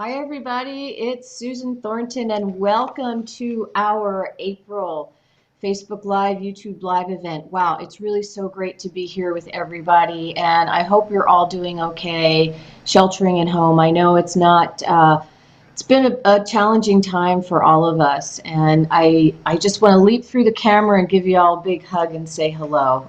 Hi, everybody. It's Susan Thornton, and welcome to our April Facebook Live, YouTube Live event. Wow, it's really so great to be here with everybody, and I hope you're all doing okay, sheltering at home. I know it's not, it's been a challenging time for all of us, and I just want to leap through the camera and give you all a big hug and say hello.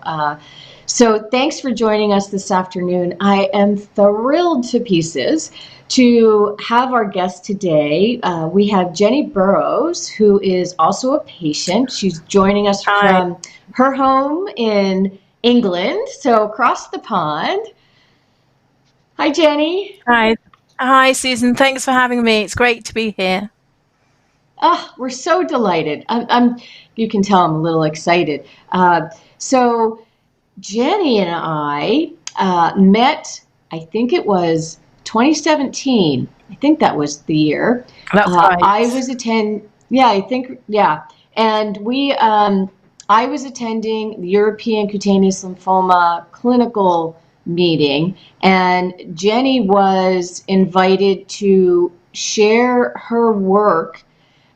So thanks for joining us this afternoon. I am thrilled to pieces to have our guest today. We have Jenni Burrows, who is also a patient. She's joining us from her home in England, so across the pond. Hi, Jenni. Hi, Susan. Thanks for having me. It's great to be here. Oh, we're so delighted. You can tell I'm a little excited. So Jenni and I met, I think it was 2017. I think that was the year. That's right. And I was attending the European Cutaneous Lymphoma clinical meeting, and Jenni was invited to share her work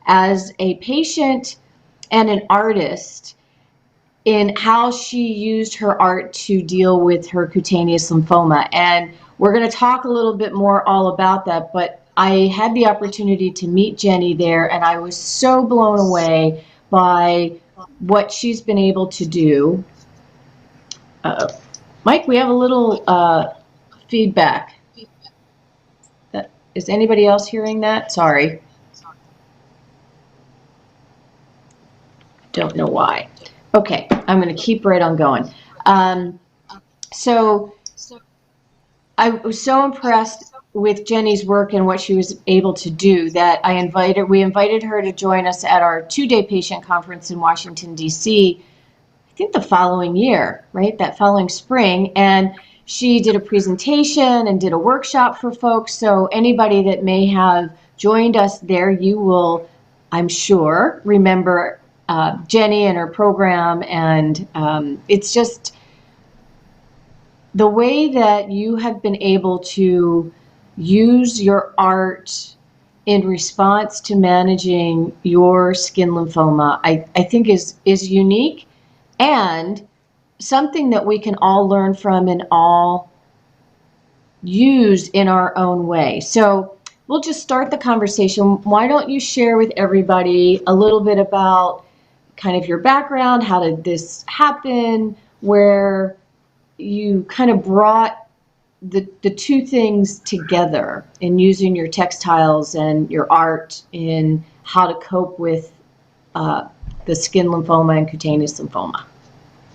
as a patient and an artist in how she used her art to deal with her cutaneous lymphoma. And we're going to talk a little bit more all about that, but I had the opportunity to meet Jenni there, and I was so blown away by what she's been able to do. Mike, we have a little feedback. Is anybody else hearing that? Sorry. Don't know why. Okay, I'm going to keep right on going. So I was so impressed with Jenni's work and what she was able to do that we invited her to join us at our 2-day patient conference in Washington, D.C., I think the following year, right? That following spring. And she did a presentation and did a workshop for folks. So anybody that may have joined us there, you will, I'm sure, remember Jenni and her program, and it's just the way that you have been able to use your art in response to managing your skin lymphoma, I think is unique and something that we can all learn from and all use in our own way. So we'll just start the conversation. Why don't you share with everybody a little bit about kind of your background, how did this happen, where you kind of brought the two things together in using your textiles and your art in how to cope with the skin lymphoma and cutaneous lymphoma.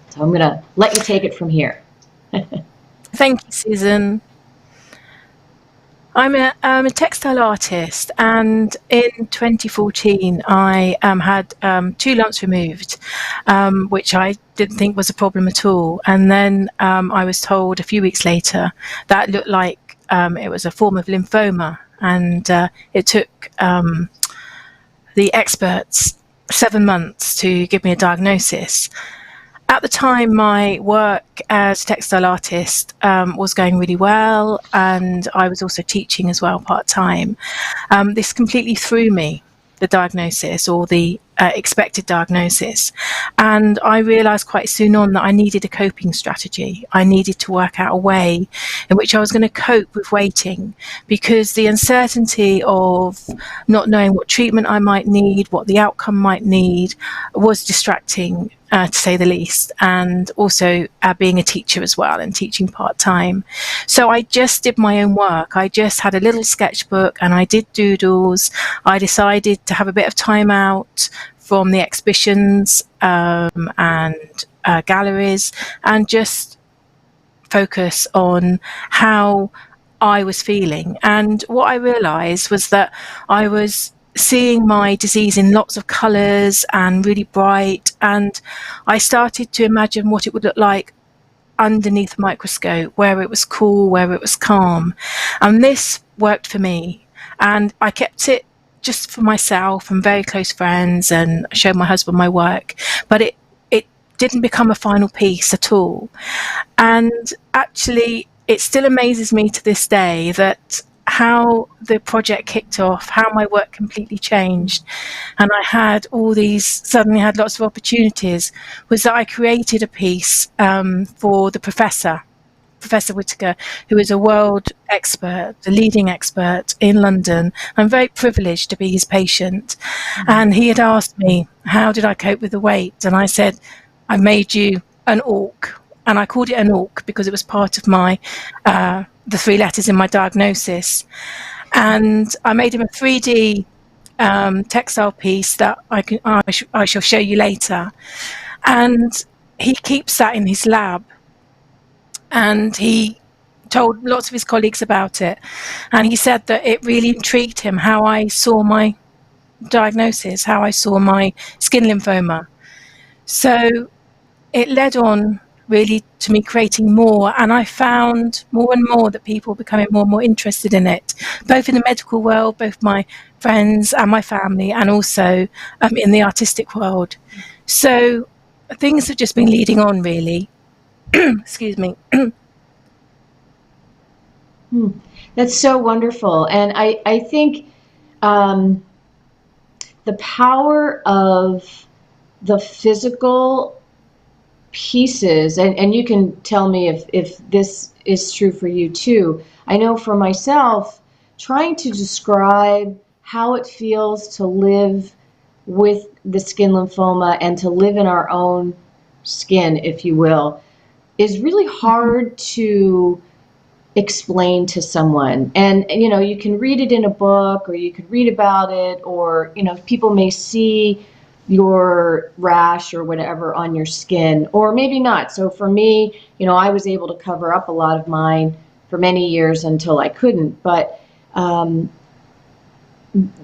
So I'm going to let you take it from here. Thank you, Susan. I'm a textile artist, and in 2014 I had 2 lumps removed, which I didn't think was a problem at all. And then I was told a few weeks later that looked like it was a form of lymphoma, and it took the experts 7 months to give me a diagnosis. At the time, my work as a textile artist was going really well, and I was also teaching as well part-time. This completely threw me, the diagnosis, or the expected diagnosis, and I realised quite soon on that I needed a coping strategy. I needed to work out a way in which I was going to cope with waiting, because the uncertainty of not knowing what treatment I might need, what the outcome might need, was distracting, to say the least, and also being a teacher as well and teaching part-time. So I just did my own work. I just had a little sketchbook and I did doodles. I decided to have a bit of time out from the exhibitions and galleries and just focus on how I was feeling. And what I realised was that I was seeing my disease in lots of colours and really bright, and I started to imagine what it would look like underneath a microscope, where it was cool, where it was calm. And this worked for me, and I kept it just for myself and very close friends, and showed my husband my work, but it didn't become a final piece at all. And actually it still amazes me to this day that how the project kicked off, how my work completely changed, and I had suddenly had lots of opportunities, was that I created a piece for the Professor Whitaker, who is a world expert, the leading expert in London. I'm very privileged to be his patient. And he had asked me, how did I cope with the weight? And I said, I made you an orc. And I called it an orc because it was part of my the 3 letters in my diagnosis. And I made him a 3D textile piece that I shall show you later. And he keeps that in his lab. And he told lots of his colleagues about it. And he said that it really intrigued him how I saw my diagnosis, how I saw my skin lymphoma. So it led on really to me creating more. And I found more and more that people were becoming more and more interested in it, both in the medical world, both my friends and my family, and also in the artistic world. So things have just been leading on, really. Excuse me. That's so wonderful. And I think the power of the physical pieces, and you can tell me if this is true for you too. I know for myself, trying to describe how it feels to live with the skin lymphoma and to live in our own skin, if you will, is really hard to explain to someone. And you can read it in a book, or you could read about it, or people may see your rash or whatever on your skin, or maybe not. So for me, I was able to cover up a lot of mine for many years until I couldn't. But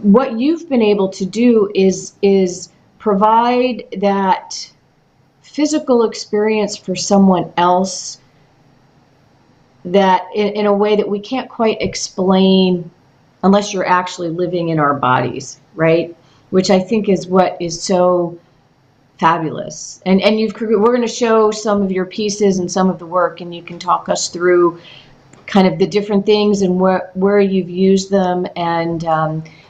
what you've been able to do is provide that physical experience for someone else that in a way that we can't quite explain unless you're actually living in our bodies, right? Which I think is what is so fabulous. And we're going to show some of your pieces and some of the work, and you can talk us through kind of the different things and where you've used them. And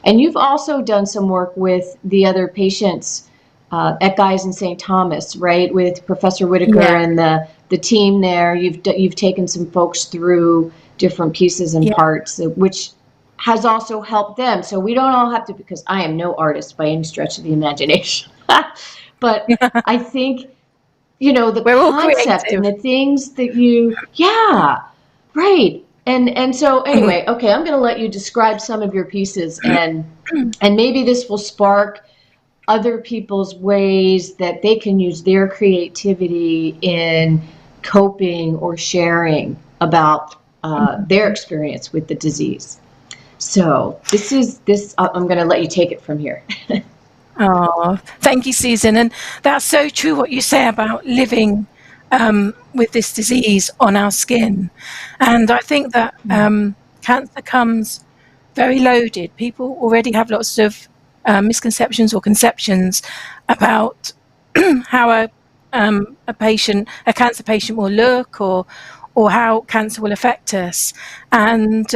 you've also done some work with the other patients at Guy's in St. Thomas, right? With Professor Whitaker and the team there. You've taken some folks through different pieces and parts, which has also helped them. So we don't all have to, because I am no artist by any stretch of the imagination. But I think, the We're all concept creative. and the things that right. And so anyway, okay, I'm going to let you describe some of your pieces, and maybe this will spark other people's ways that they can use their creativity in coping or sharing about their experience with the disease. So I'm going to let you take it from here. Oh, thank you, Susan. And that's so true what you say about living with this disease on our skin. And I think that cancer comes very loaded. People already have lots of misconceptions or conceptions about how a cancer patient will look, or how cancer will affect us. And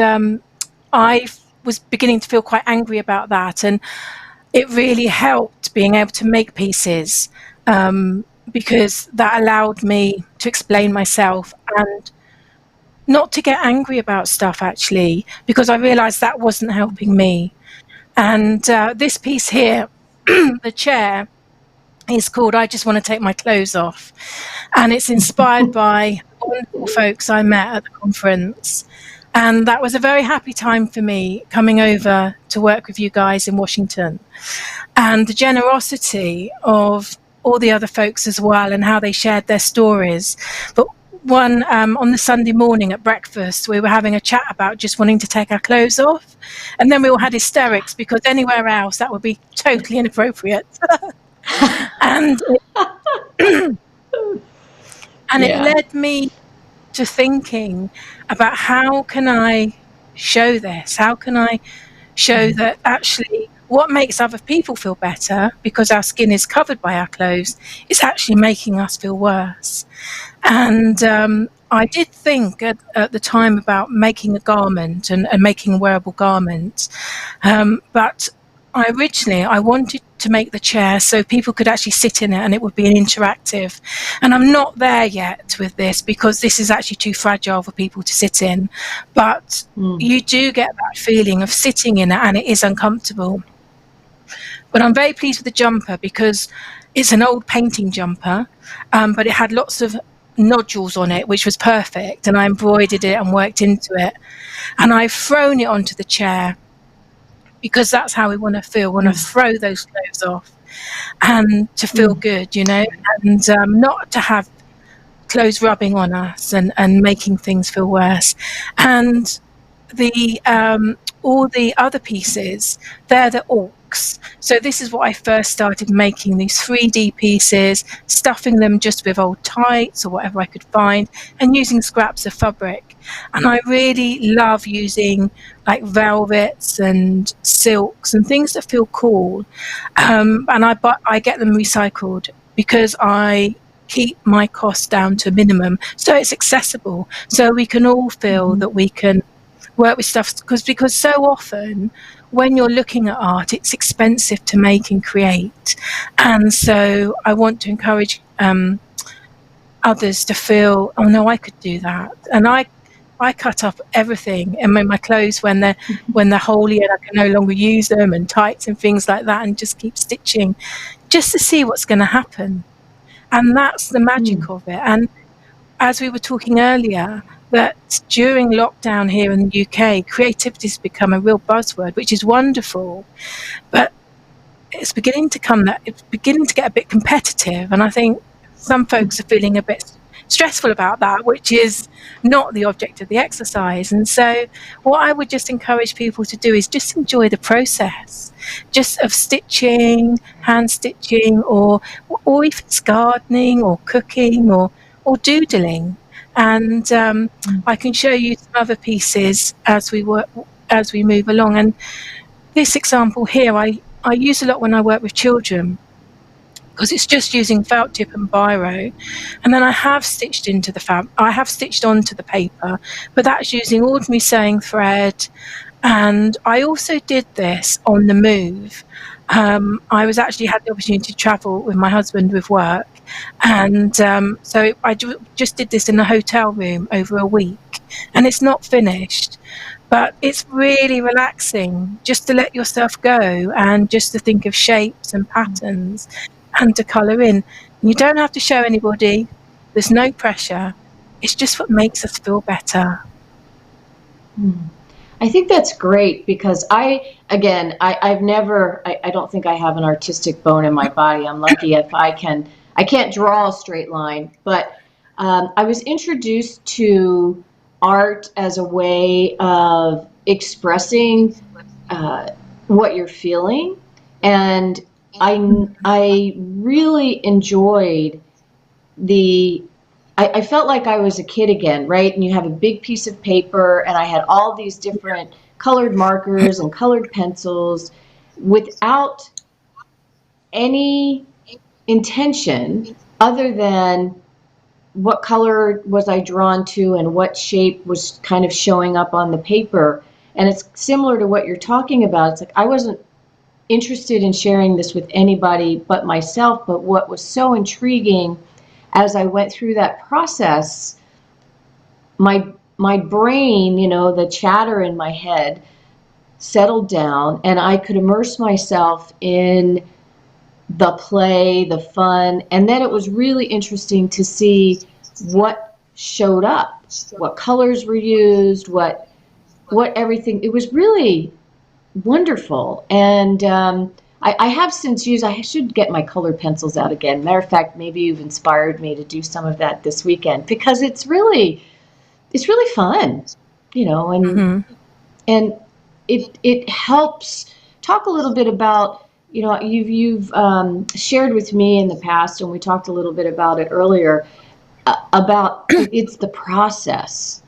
I was beginning to feel quite angry about that, and it really helped being able to make pieces, because that allowed me to explain myself and not to get angry about stuff, actually, because I realized that wasn't helping me. And this piece here, the chair, is called I Just Want to Take My Clothes Off. And it's inspired by wonderful folks I met at the conference. And that was a very happy time for me, coming over to work with you guys in Washington. And the generosity of all the other folks as well, and how they shared their stories. But one on the Sunday morning at breakfast, we were having a chat about just wanting to take our clothes off. And then we all had hysterics, because anywhere else that would be totally inappropriate. And it led me to thinking about, how can I show this? How can I show that actually what makes other people feel better, because our skin is covered by our clothes, is actually making us feel worse. And I did think at the time about making a garment and making a wearable garment, but I wanted to make the chair so people could actually sit in it and it would be an interactive. And I'm not there yet with this because this is actually too fragile for people to sit in. But you do get that feeling of sitting in it and it is uncomfortable. But I'm very pleased with the jumper because it's an old painting jumper, but it had lots of nodules on it, which was perfect. And I embroidered it and worked into it. And I've thrown it onto the chair because that's how we want to feel. We want to throw those clothes off and to feel good, you know, and not to have clothes rubbing on us and making things feel worse. And the all the other pieces, they're the orcs. So this is what I first started making, these 3D pieces, stuffing them just with old tights or whatever I could find, and using scraps of fabric. And I really love using like velvets and silks and things that feel cool. And I get them recycled because I keep my costs down to a minimum, so it's accessible, so we can all feel that we can work with stuff, because so often when you're looking at art, it's expensive to make and create. And so I want to encourage others to feel, oh no, I could do that. And I cut up everything in my clothes when they're holy and I can no longer use them, and tights and things like that, and just keep stitching just to see what's going to happen. And that's the magic of it. And as we were talking earlier, that during lockdown here in the UK, creativity has become a real buzzword, which is wonderful. But it's beginning to get a bit competitive. And I think some folks are feeling a bit stressful about that, which is not the object of the exercise. And so what I would just encourage people to do is just enjoy the process, just of stitching, hand stitching, or if it's gardening or cooking or doodling. And I can show you some other pieces as we move along. And this example here, I use a lot when I work with children, because it's just using felt tip and biro, and then I have stitched onto the paper, but that's using ordinary sewing thread. And I also did this on the move. I was actually had the opportunity to travel with my husband with work, and so I just did this in a hotel room over a week, and it's not finished, but it's really relaxing just to let yourself go and just to think of shapes and patterns and to colour in. You don't have to show anybody. There's no pressure. It's just what makes us feel better. I think that's great, because I don't think I have an artistic bone in my body. I'm lucky if I can't draw a straight line, but I was introduced to art as a way of expressing what you're feeling, and I really enjoyed I felt like I was a kid again, right? And you have a big piece of paper, and I had all these different colored markers and colored pencils without any intention other than what color was I drawn to and what shape was kind of showing up on the paper. And it's similar to what you're talking about. It's like I wasn't interested in sharing this with anybody but myself, but what was so intriguing as I went through that process, my brain, the chatter in my head settled down, and I could immerse myself in the play, the fun, and then it was really interesting to see what showed up, what colors were used, what everything. It was really wonderful. And I have since used, I should get my colored pencils out again. Matter of fact, maybe you've inspired me to do some of that this weekend, because it's really fun, and it helps. Talk a little bit about, you've shared with me in the past, and we talked a little bit about it earlier, about it's the process,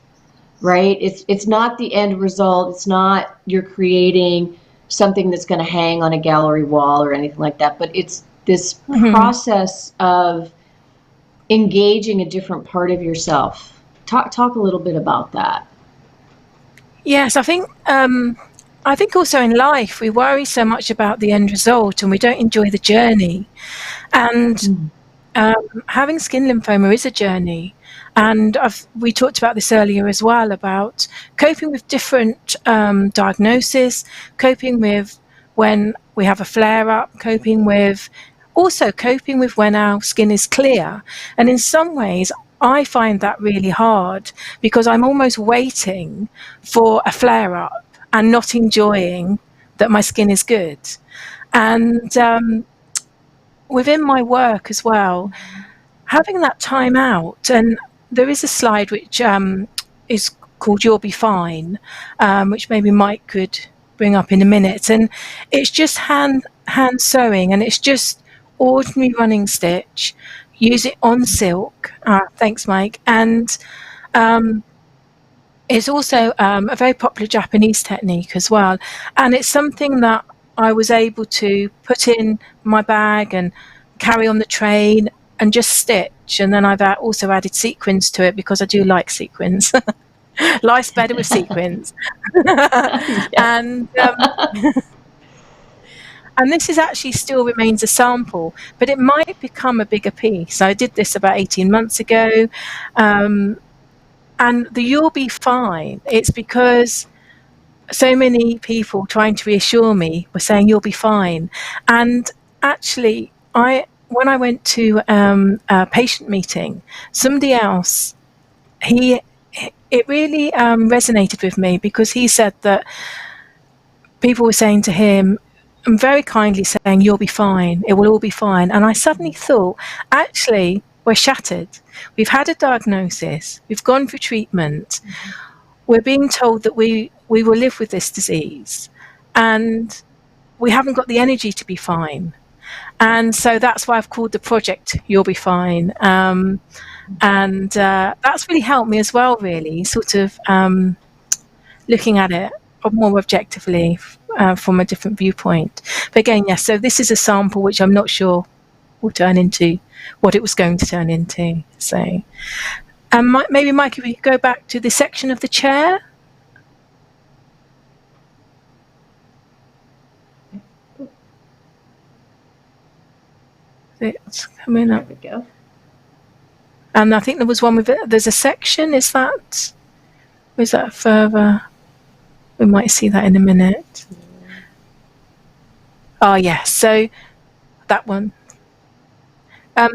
right? It's not the end result. It's not you're creating something that's going to hang on a gallery wall or anything like that, but it's this process of engaging a different part of yourself. Talk a little bit about that. Yes, I think also in life we worry so much about the end result and we don't enjoy the journey. And having skin lymphoma is a journey. And we talked about this earlier as well, about coping with different diagnoses, coping with when we have a flare-up, coping with when our skin is clear. And in some ways, I find that really hard because I'm almost waiting for a flare-up and not enjoying that my skin is good. And within my work as well, having that time out, and there is a slide which is called You'll Be Fine, which maybe Mike could bring up in a minute. And it's just hand sewing, and it's just ordinary running stitch. Use it on silk. Thanks, Mike. And it's also a very popular Japanese technique as well. And it's something that I was able to put in my bag and carry on the train and just stitch. And then I've also added sequins to it because I do like sequins. Life's better with sequins. And this is actually still remains a sample, but it might become a bigger piece. I did this about 18 months ago. And the You'll Be Fine, it's because so many people trying to reassure me were saying you'll be fine. And actually, when I went to a patient meeting, somebody else, it really resonated with me because he said that people were saying to him, and very kindly saying, you'll be fine, it will all be fine. And I suddenly thought, actually, we're shattered. We've had a diagnosis, we've gone for treatment, we're being told that we will live with this disease, and we haven't got the energy to be fine. And so that's why I've called the project You'll Be Fine. And that's really helped me as well, really, sort of looking at it more objectively from a different viewpoint. But again, yes, so this is a sample which I'm not sure will turn into what it was going to turn into. So maybe, Mike, if we could go back to the section of the chair. It's coming up. There we go. And I think there was one with it. There's a section. Is that further? We might see that in a minute. Oh, yes. So that one.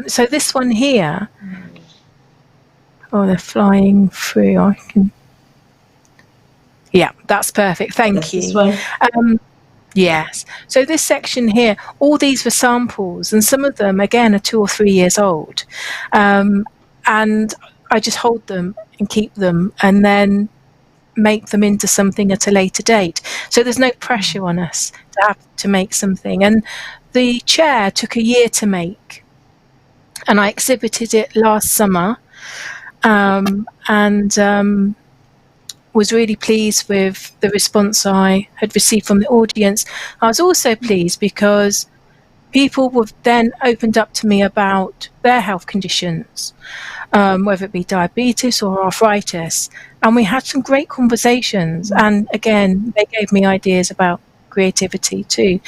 So this one here. Oh, they're flying through. I can. Yeah, that's perfect. Thank you. This one. Yes. So this section here, all these were samples, and some of them, again, are 2 or 3 years old. And I just hold them and keep them and then make them into something at a later date. So there's no pressure on us to have to make something. And the chair took a year to make. And I exhibited it last summer and was really pleased with the response I had received from the audience. I was also pleased because people were then opened up to me about their health conditions, whether it be diabetes or arthritis. And we had some great conversations. And again, they gave me ideas about creativity too.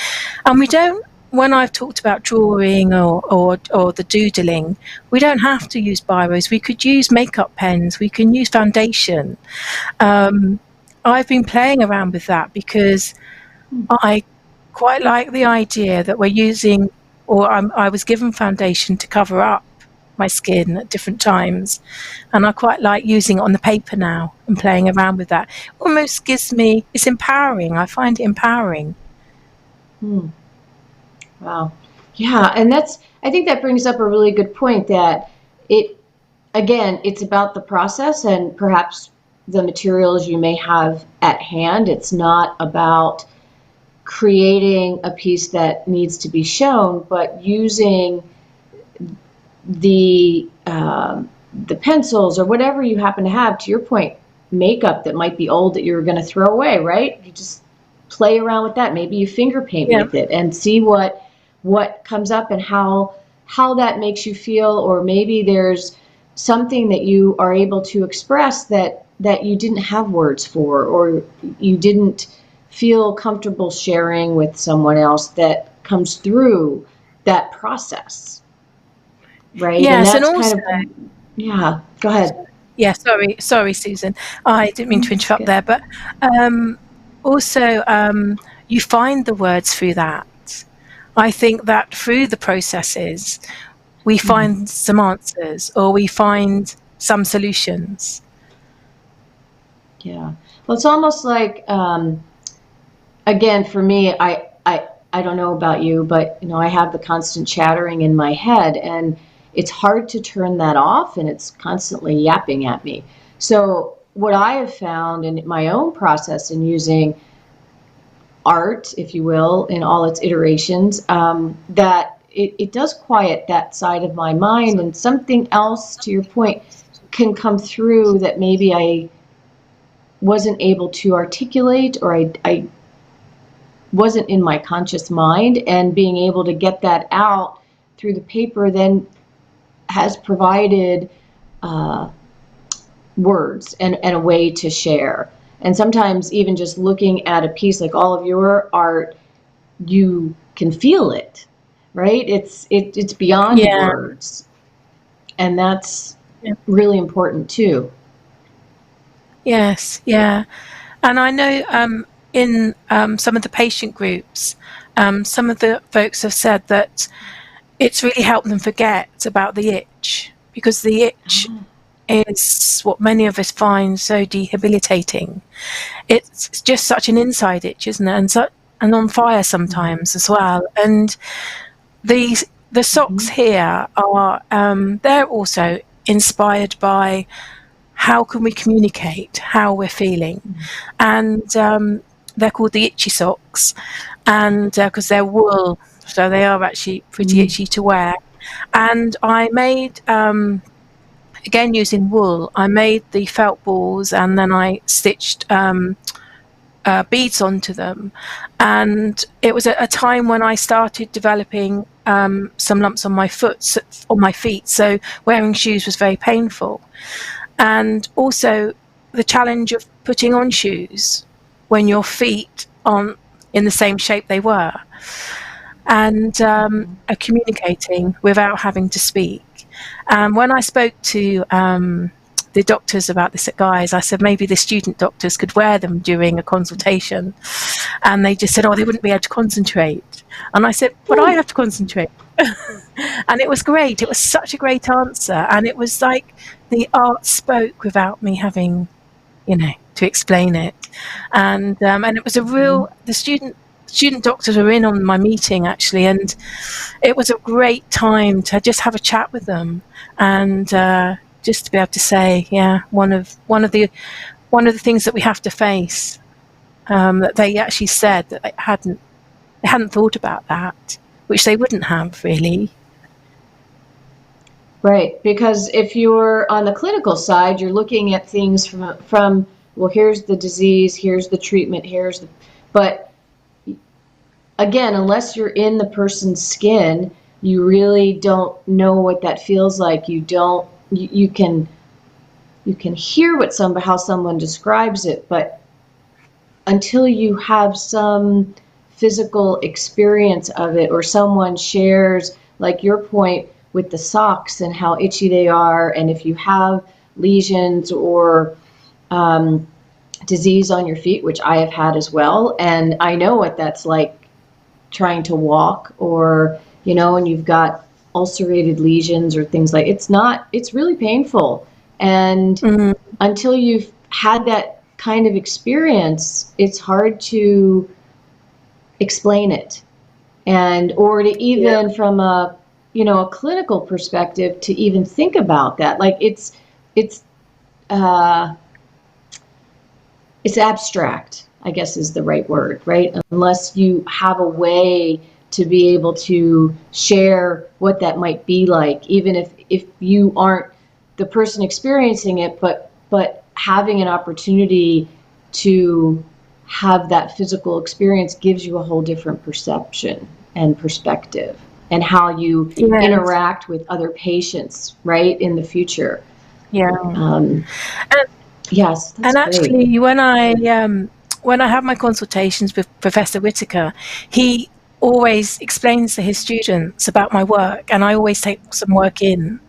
And we don't, when I've talked about drawing or the doodling, we don't have to use biros. We could use makeup pens. We can use foundation. I've been playing around with that because I quite like the idea that we're using, or I was given foundation to cover up my skin at different times. And I quite like using it on the paper now and playing around with that. It almost gives me, it's empowering. I find it empowering. Wow. Yeah. And I think that brings up a really good point that it's about the process and perhaps the materials you may have at hand. It's not about creating a piece that needs to be shown, but using the pencils or whatever you happen to have. To your point, makeup that might be old that you're going to throw away, right? You just play around with that. Maybe you finger paint with it and see what comes up and how that makes you feel. Or maybe there's something that you are able to express that you didn't have words for, or you didn't feel comfortable sharing with someone else, that comes through that process, right? Yes, And and that's also, kind of, yeah, go ahead. yeah, sorry, Susan. I didn't mean to That's interrupt good. there, but also you find the words through that. I think that through the processes, we find some answers, or we find some solutions. Yeah. Well, it's almost like, again, for me, I don't know about you, but I have the constant chattering in my head, and it's hard to turn that off, and it's constantly yapping at me. So what I have found in my own process in using art, if you will, in all its iterations, that it does quiet that side of my mind, and something else, to your point, can come through that maybe I wasn't able to articulate, or I wasn't in my conscious mind, and being able to get that out through the paper then has provided words and a way to share. And sometimes even just looking at a piece like all of your art, you can feel it, right? It's beyond Yeah. words, and that's really important too. Yes, yeah. And I know in some of the patient groups, some of the folks have said that it's really helped them forget about the itch, because the itch is what many of us find so debilitating. It's just such an inside itch, isn't it? And on fire sometimes as well. And the socks here are they're also inspired by how can we communicate how we're feeling, and they're called the itchy socks, and because they're wool, so they are actually pretty itchy to wear. And I made again using wool, I made the felt balls, and then I stitched beads onto them. And it was at a time when I started developing some lumps on my feet, so wearing shoes was very painful. And also the challenge of putting on shoes when your feet aren't in the same shape they were, and communicating without having to speak. When I spoke to the doctors about this at Guy's, I said maybe the student doctors could wear them during a consultation, and they just said, oh, they wouldn't be able to concentrate. And I said, but I have to concentrate. And it was great. It was such a great answer, and it was like the art spoke without me having, to explain it. And it was a real. The student doctors were in on my meeting actually, and it was a great time to just have a chat with them, and just to be able to say, yeah, one of the things that we have to face, that they actually said that they hadn't thought about that, which they wouldn't have really. Right, because if you're on the clinical side, you're looking at things from well, here's the disease, here's the treatment, but again, unless you're in the person's skin, you really don't know what that feels like. You can hear how someone describes it, but until you have some physical experience of it, or someone shares, like your point with the socks and how itchy they are, and if you have lesions or disease on your feet, which I have had as well, and I know what that's like trying to walk, or and you've got ulcerated lesions or things like, it's really painful, and until you've had that kind of experience, it's hard to explain it, or to even from a clinical perspective, to even think about that. Like it's abstract, I guess is the right word, right? Unless you have a way to be able to share what that might be like, even if you aren't the person experiencing it, but having an opportunity to have that physical experience gives you a whole different perception and perspective, and how you interact with other patients, right, in the future. Yeah. Yes, that's and actually, great. when I have my consultations with Professor Whitaker, he always explains to his students about my work, and I always take some work in,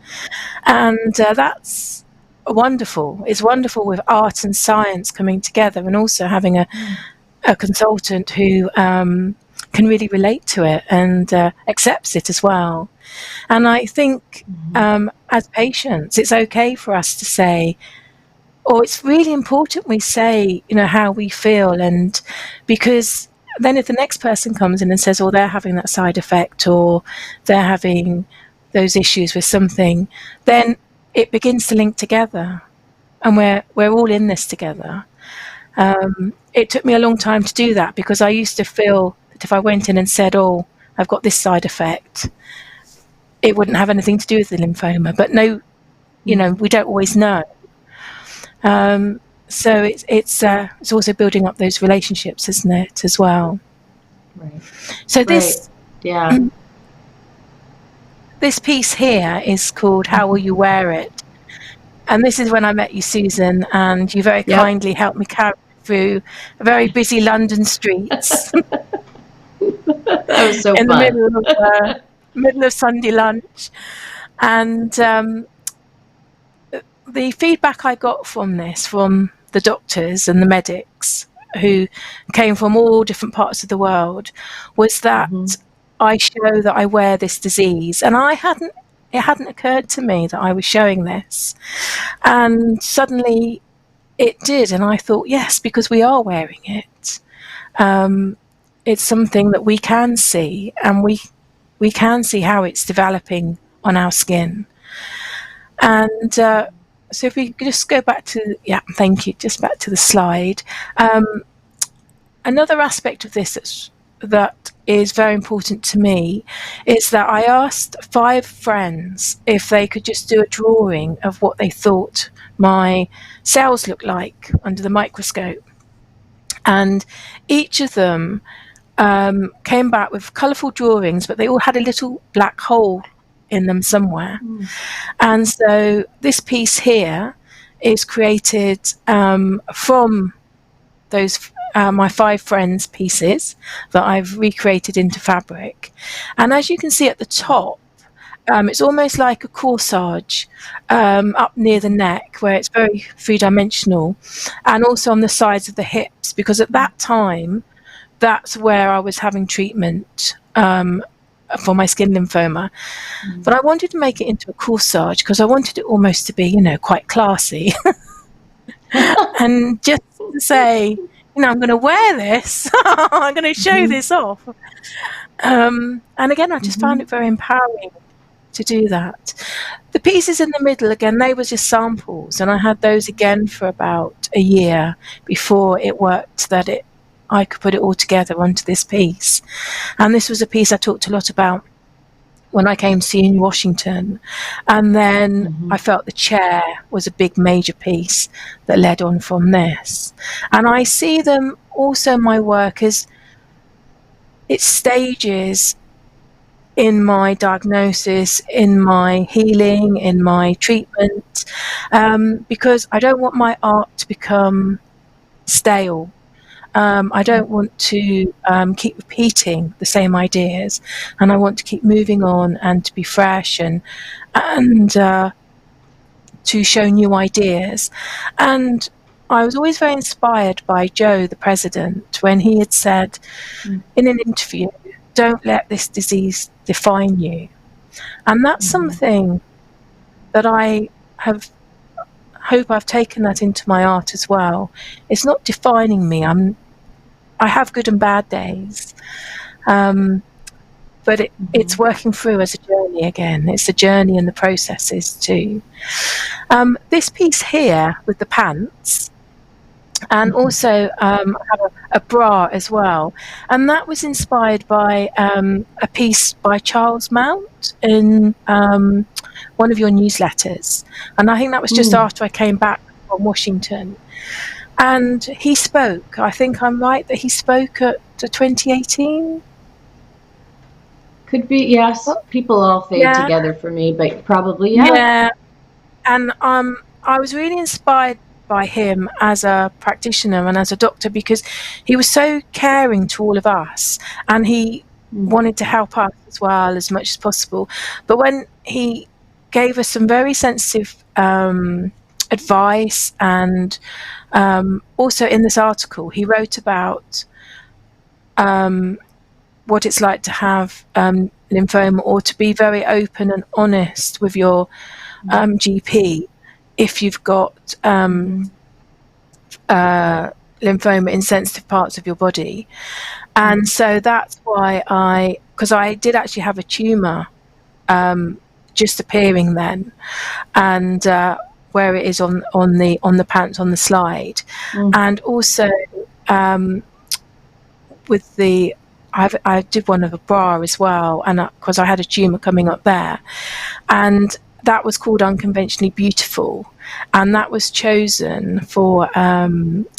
and that's wonderful. It's wonderful with art and science coming together, and also having a consultant who can really relate to it and accepts it as well. And I think as patients, it's okay for us to say, or it's really important we say, how we feel, and because then if the next person comes in and says, oh, they're having that side effect, or they're having those issues with something, then it begins to link together, and we're all in this together. It took me a long time to do that, because I used to feel that if I went in and said, oh, I've got this side effect, it wouldn't have anything to do with the lymphoma. But no, we don't always know. So it's also building up those relationships, isn't it, as well? Right. So this piece here is called "How Will You Wear It?" And this is when I met you, Susan, and you very kindly helped me carry through very busy London streets. That was so in fun. the middle of Sunday lunch. And the feedback I got from the doctors and the medics who came from all different parts of the world was that I show that I wear this disease, and it hadn't occurred to me that I was showing this, and suddenly it did, and I thought, yes, because we are wearing it. It's something that we can see, and we can see how it's developing on our skin. And so if we could just go back to, thank you, just back to the slide. Another aspect of this that is very important to me is that I asked 5 friends if they could just do a drawing of what they thought my cells looked like under the microscope. And each of them came back with colourful drawings, but they all had a little black hole in them somewhere. And so this piece here is created from those my 5 friends' pieces that I've recreated into fabric. And as you can see at the top, it's almost like a corsage up near the neck, where it's very 3-dimensional, and also on the sides of the hips, because at that time that's where I was having treatment for my skin lymphoma. But I wanted to make it into a corsage because I wanted it almost to be, quite classy. And just to say, I'm going to wear this. I'm going to show this off. And again, I just found it very empowering to do that. The pieces in the middle, again, they were just samples, and I had those again for about a year before it worked that I could put it all together onto this piece. And this was a piece I talked a lot about when I came to see you in Washington. And then I felt the chair was a big major piece that led on from this. And I see them also, my work, as its stages in my diagnosis, in my healing, in my treatment, because I don't want my art to become stale. I don't want to keep repeating the same ideas, and I want to keep moving on and to be fresh and to show new ideas. And I was always very inspired by Joe, the president, when he had said in an interview, "Don't let this disease define you." And that's something that I hope I've taken that into my art as well. It's not defining me. I have good and bad days, but it's working through as a journey again. It's a journey and the processes too. This piece here with the pants, and also I have a bra as well, and that was inspired by a piece by Charles Mount in one of your newsletters, and I think that was just after I came back from Washington. And he spoke. I think I'm right that he spoke at the 2018. Could be, yes. People all fade Yeah, together for me, but probably, yeah. yeah. And I was really inspired by him as a practitioner and as a doctor, because he was so caring to all of us, and he wanted to help us as well as much as possible. But when he gave us some very sensitive advice, and also in this article he wrote about what it's like to have lymphoma, or to be very open and honest with your GP if you've got lymphoma in sensitive parts of your body. And so that's why because I did actually have a tumour just appearing then, and where it is on the pants on the slide, and also with the I did one of a bra as well, and because I had a tumour coming up there, and that was called Unconventionally Beautiful, and that was chosen for a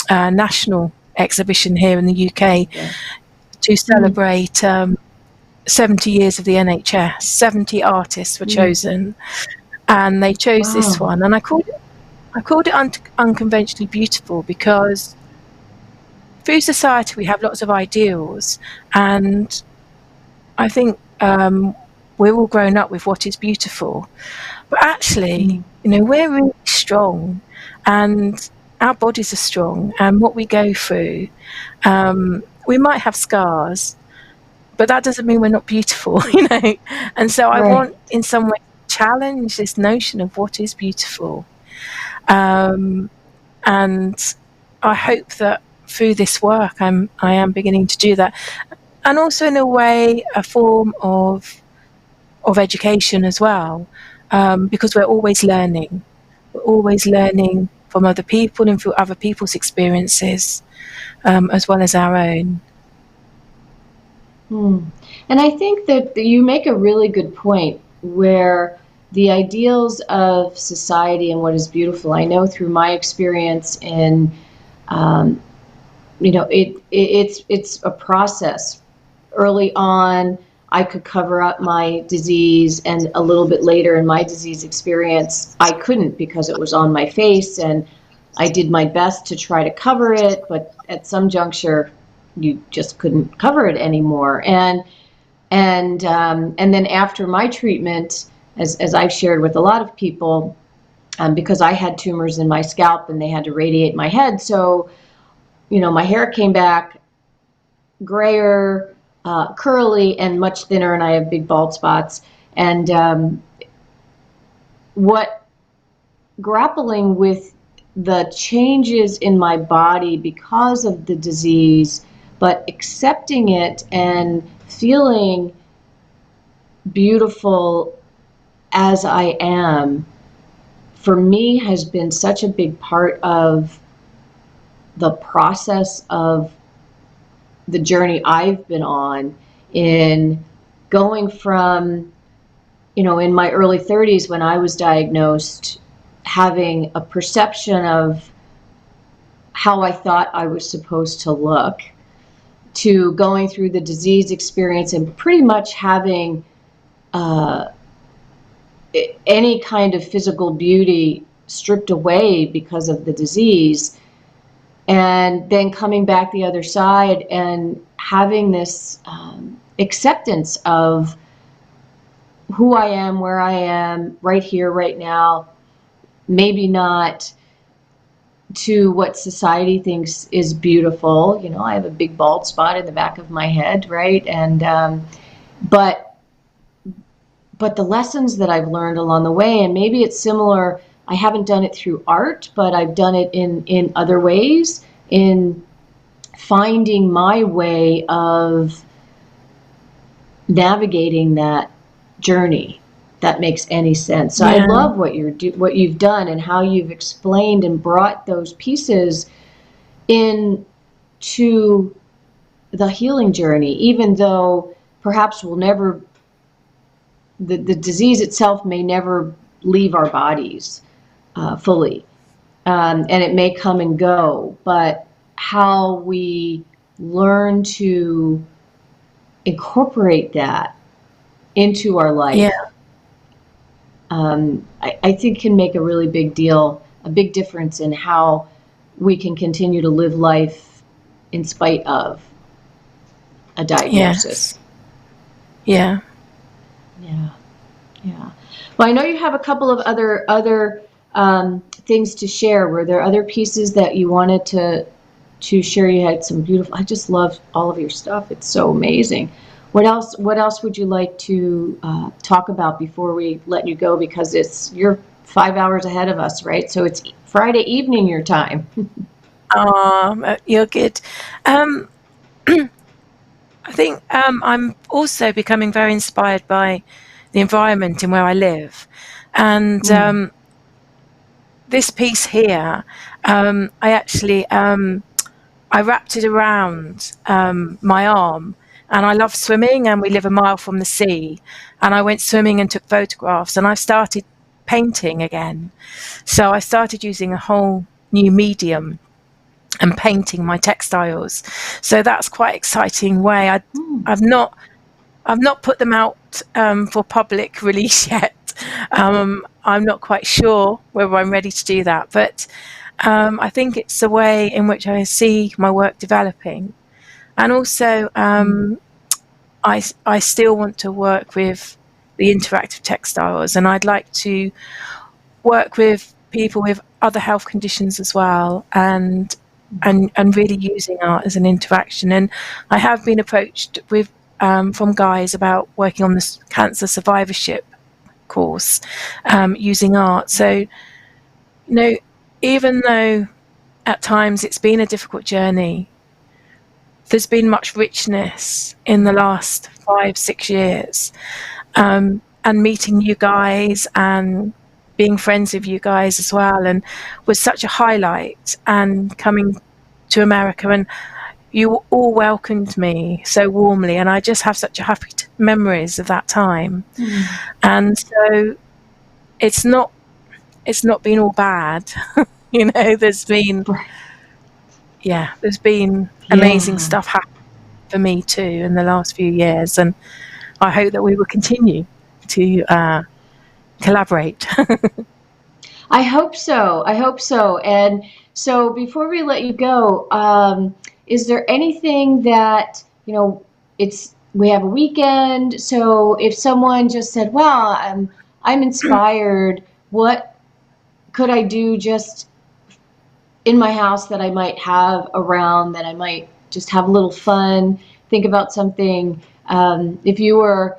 national exhibition here in the UK to celebrate 70 years of the NHS. 70 artists were chosen, and they chose this one, and I called it Unconventionally Beautiful because through society we have lots of ideals, and I think we're all grown up with what is beautiful, but actually we're really strong, and our bodies are strong, and what we go through, we might have scars, but that doesn't mean we're not beautiful. And so I want in some way to challenge this notion of what is beautiful, and I hope that through this work I am beginning to do that, and also in a way a form of education as well, because we're always learning from other people and through other people's experiences, as well as our own. And I think that you make a really good point, where the ideals of society and what is beautiful, I know through my experience in it's a process. Early on, I could cover up my disease, and a little bit later in my disease experience, I couldn't, because it was on my face, and I did my best to try to cover it, but at some juncture, you just couldn't cover it anymore. And then after my treatment, as I've shared with a lot of people, because I had tumors in my scalp and they had to radiate my head, so my hair came back grayer, curly, and much thinner, and I have big bald spots. And grappling with the changes in my body because of the disease, but accepting it and feeling beautiful as I am, for me has been such a big part of the process of the journey I've been on, in going from, in my early 30s when I was diagnosed, having a perception of how I thought I was supposed to look, to going through the disease experience and pretty much having any kind of physical beauty stripped away because of the disease, and then coming back the other side and having this acceptance of who I am, where I am, right here, right now, maybe not to what society thinks is beautiful. I have a big bald spot in the back of my head, right? And but the lessons that I've learned along the way, and maybe it's similar, I haven't done it through art, but I've done it in other ways, in finding my way of navigating that journey, that makes any sense. So I love what you've done, and how you've explained and brought those pieces into the healing journey, even though perhaps we'll never, the disease itself may never leave our bodies fully. and it may come and go, but how we learn to incorporate that into our life, I think can make a really big difference in how we can continue to live life in spite of a diagnosis. Yes. Yeah. Well, I know you have a couple of other things to share. Were there other pieces that you wanted to share? You had some beautiful. I just love all of your stuff. It's so amazing. What else would you like to talk about before we let you go? Because you're 5 hours ahead of us, right? So it's Friday evening your time. You're good. I think I'm also becoming very inspired by the environment in where I live, and this piece here, I actually I wrapped it around my arm, and I love swimming, and we live a mile from the sea, and I went swimming and took photographs, and I started painting again. So I started using a whole new medium and painting my textiles. So that's quite exciting way. I've not put them out for public release yet. I'm not quite sure whether I'm ready to do that, but I think it's a way in which I see my work developing. And also, I still want to work with the interactive textiles, and I'd like to work with people with other health conditions as well, and really using art as an interaction. And I have been approached with from guys about working on this cancer survivorship course using art. So, even though at times it's been a difficult journey, there's been much richness in the last 5-6 years, and meeting you guys and being friends with you guys as well, and was such a highlight. And coming to America, and you all welcomed me so warmly, and I just have such a happy memories of that time. And so it's not been all bad. There's been amazing stuff happen for me too in the last few years, and I hope that we will continue to collaborate. I hope so. And so before we let you go, is there anything that, we have a weekend, so if someone just said, well, I'm inspired, what could I do just in my house that I might have around, that I might just have a little fun, think about something? If you were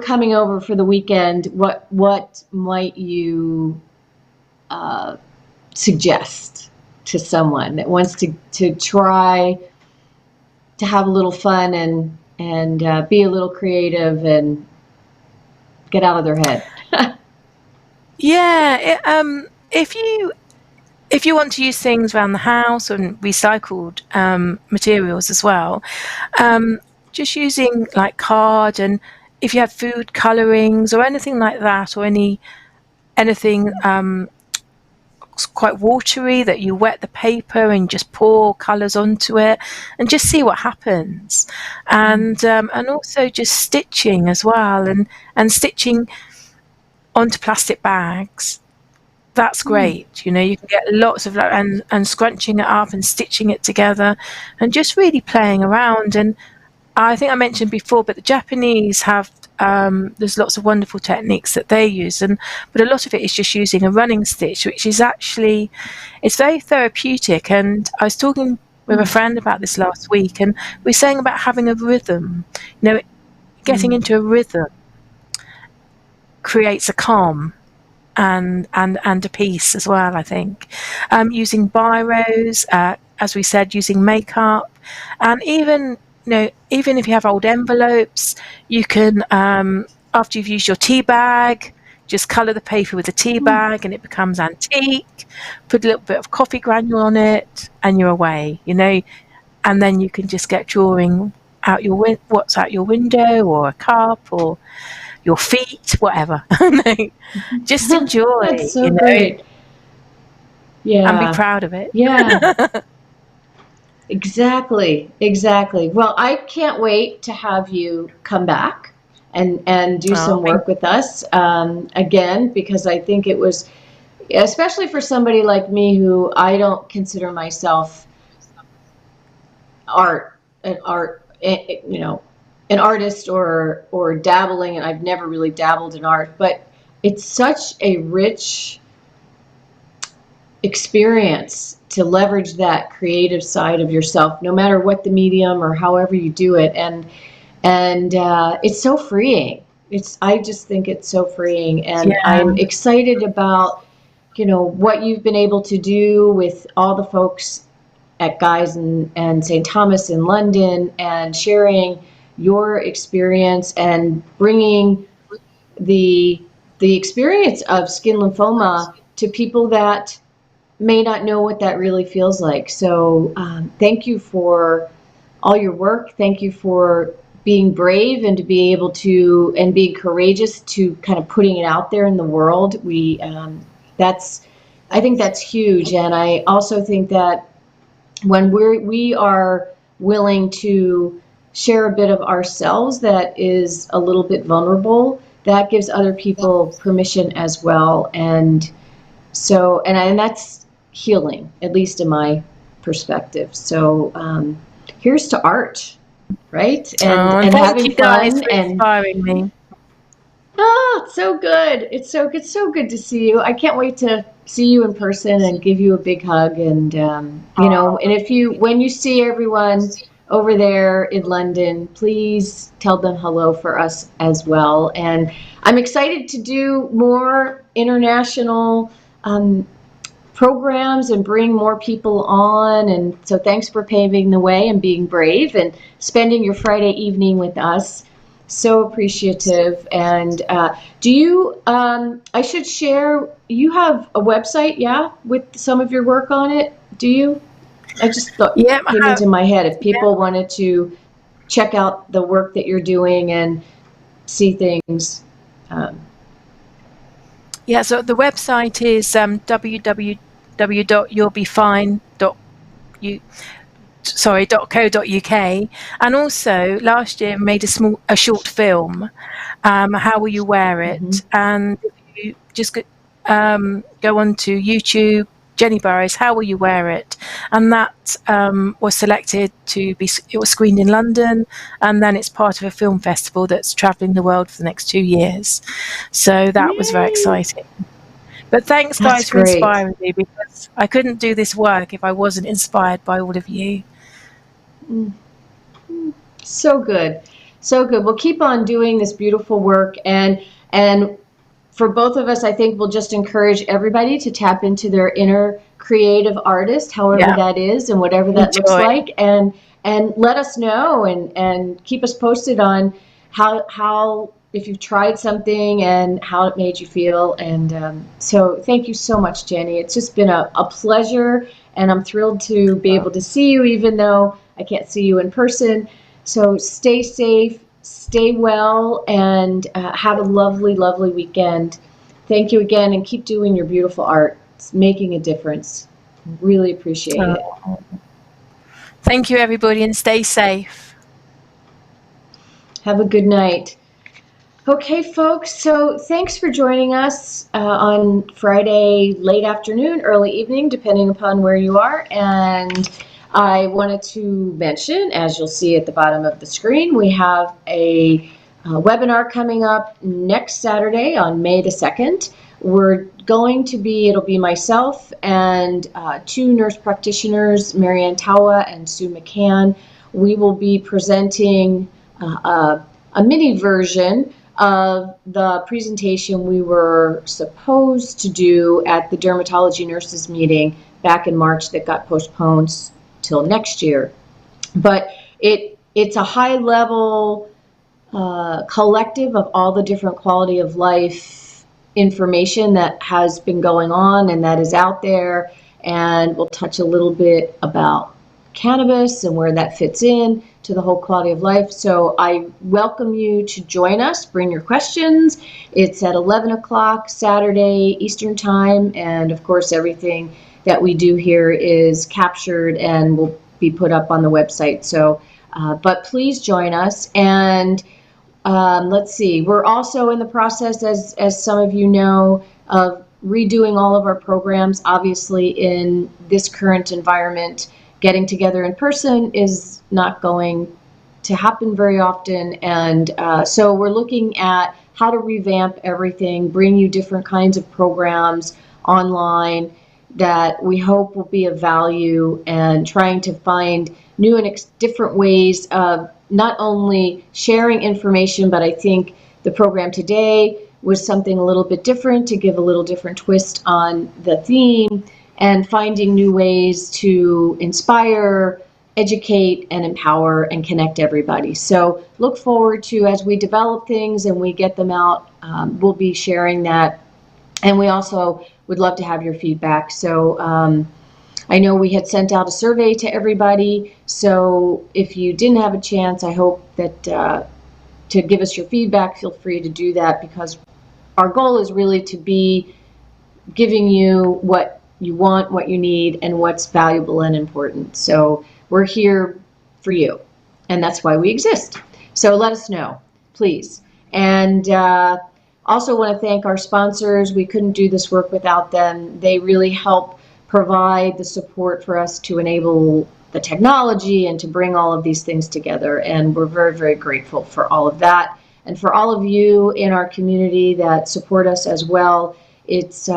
coming over for the weekend, what might you suggest to someone that wants to try to have a little fun and be a little creative and get out of their head? If you want to use things around the house and recycled materials as well, just using like card, and if you have food colorings or anything like that, or anything quite watery, that you wet the paper and just pour colors onto it and just see what happens. And also just stitching as well, and stitching onto plastic bags. That's great. You can get lots of and scrunching it up and stitching it together, and just really playing around. And I think I mentioned before, but the Japanese have there's lots of wonderful techniques that they use, but a lot of it is just using a running stitch, which is actually, it's very therapeutic. And I was talking with a friend about this last week, and we were saying about having a rhythm. Getting into a rhythm creates a calm and a peace as well, I think. Using biros, as we said, using makeup, and even if you have old envelopes, you can, after you've used your tea bag, just colour the paper with a tea bag and it becomes antique. Put a little bit of coffee granule on it and you're away, and then you can just get drawing out what's out your window, or a cup, or your feet, whatever. Just enjoy. That's so great. and be Yeah. proud of it. Yeah. Exactly. Well, I can't wait to have you come back and do Oh, some work with us again, because I think it was, especially for somebody like me who I don't consider myself an art, an artist or dabbling, and I've never really dabbled in art, but it's such a rich experience to leverage that creative side of yourself, no matter what the medium or however you do it, and it's so freeing. I just think it's so freeing, and yeah, I'm excited about what you've been able to do with all the folks at Guy's and St. Thomas in London, and sharing your experience and bringing the experience of skin lymphoma to people that may not know what that really feels like. So thank you for all your work. Thank you for being brave and to be able to, and being courageous to kind of putting it out there in the world. I think that's huge. And I also think that when we are willing to share a bit of ourselves that is a little bit vulnerable, that gives other people permission as well. And so, and that's healing, at least in my perspective. So here's to art, right? and And thank having you guys fun, for and inspiring me. it's so good. It's so good to see you. I can't wait to see you in person and give you a big hug. And and when you see everyone over there in London, please tell them hello for us as well. And I'm excited to do more international programs and bring more people on. And so thanks for paving the way and being brave and spending your Friday evening with us. So appreciative. And do you, I should share, you have a website, yeah, with some of your work on it? Do you? I just thought, Yeah, I came have. into my head, if Yeah. people wanted to check out the work that you're doing and see things. Yeah, so the website is www.you'llbefine.co.uk, and also last year made a short film, How Will You Wear It? And if you just go on to YouTube, Jenni Burrows, How Will You Wear It? And that was selected it was screened in London, and then it's part of a film festival that's travelling the world for the next 2 years. So that was very Yay! exciting. But thanks, That's guys, for great. inspiring me, because I couldn't do this work if I wasn't inspired by all of you. So good. So good. We'll keep on doing this beautiful work, and for both of us, I think we'll just encourage everybody to tap into their inner creative artist, however Yeah, that is and whatever that looks enjoy. like, and let us know, and keep us posted on how if you've tried something and how it made you feel. And so thank you so much, Jenni. It's just been a pleasure, and I'm thrilled to be able to see you, even though I can't see you in person. So stay safe, stay well, and have a lovely, lovely weekend. Thank you again, and keep doing your beautiful art. It's making a difference. Really appreciate it. Thank you, everybody, and stay safe. Have a good night. Okay, folks, so thanks for joining us on Friday late afternoon, early evening, depending upon where you are. And I wanted to mention, as you'll see at the bottom of the screen, we have a webinar coming up next Saturday on May the 2nd. It'll be myself and two nurse practitioners, Marianne Tawa and Sue McCann. We will be presenting a mini version of the presentation we were supposed to do at the dermatology nurses meeting back in March that got postponed till next year. But it's a high level collective of all the different quality of life information that has been going on and that is out there, and we'll touch a little bit about cannabis and where that fits in to the whole quality of life. So I welcome you to join us. Bring your questions. It's at 11 o'clock Saturday Eastern Time, and of course everything that we do here is captured and will be put up on the website. So, but please join us. And let's see, we're also in the process, as some of you know, of redoing all of our programs. Obviously, in this current environment, getting together in person is not going to happen very often. And so we're looking at how to revamp everything, bring you different kinds of programs online that we hope will be of value, and trying to find new and different ways of not only sharing information, but I think the program today was something a little bit different to give a little different twist on the theme, and finding new ways to inspire, educate, and empower and connect everybody. So look forward to, as we develop things and we get them out, we'll be sharing that. And we also would love to have your feedback. So I know we had sent out a survey to everybody. So if you didn't have a chance, I hope that to give us your feedback, feel free to do that, because our goal is really to be giving you what you want, what you need, and what's valuable and important. So we're here for you, and that's why we exist. So let us know, please. And also want to thank our sponsors. We couldn't do this work without them. They really help provide the support for us to enable the technology and to bring all of these things together. And we're very, very grateful for all of that. And for all of you in our community that support us as well. It's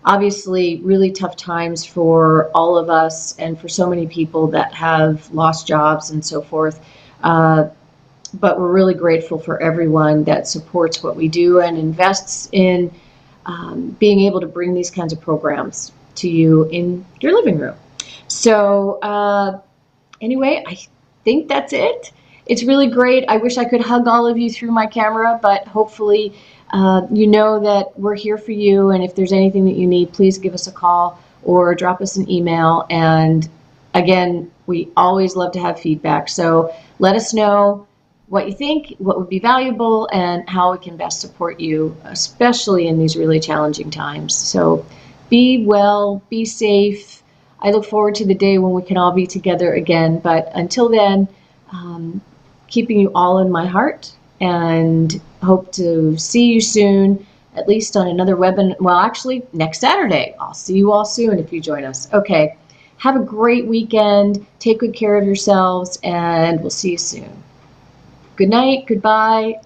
obviously really tough times for all of us and for so many people that have lost jobs and so forth. But we're really grateful for everyone that supports what we do and invests in being able to bring these kinds of programs to you in your living room. So anyway, I think that's it. It's really great. I wish I could hug all of you through my camera, but hopefully you know that we're here for you. And if there's anything that you need, please give us a call or drop us an email. And again, we always love to have feedback. So let us know what you think, what would be valuable, and how we can best support you, especially in these really challenging times. So be well, be safe. I look forward to the day when we can all be together again. But until then, keeping you all in my heart, and hope to see you soon, at least on another webinar. Well, actually, next Saturday. I'll see you all soon if you join us. Okay, have a great weekend. Take good care of yourselves, and we'll see you soon. Good night. Goodbye.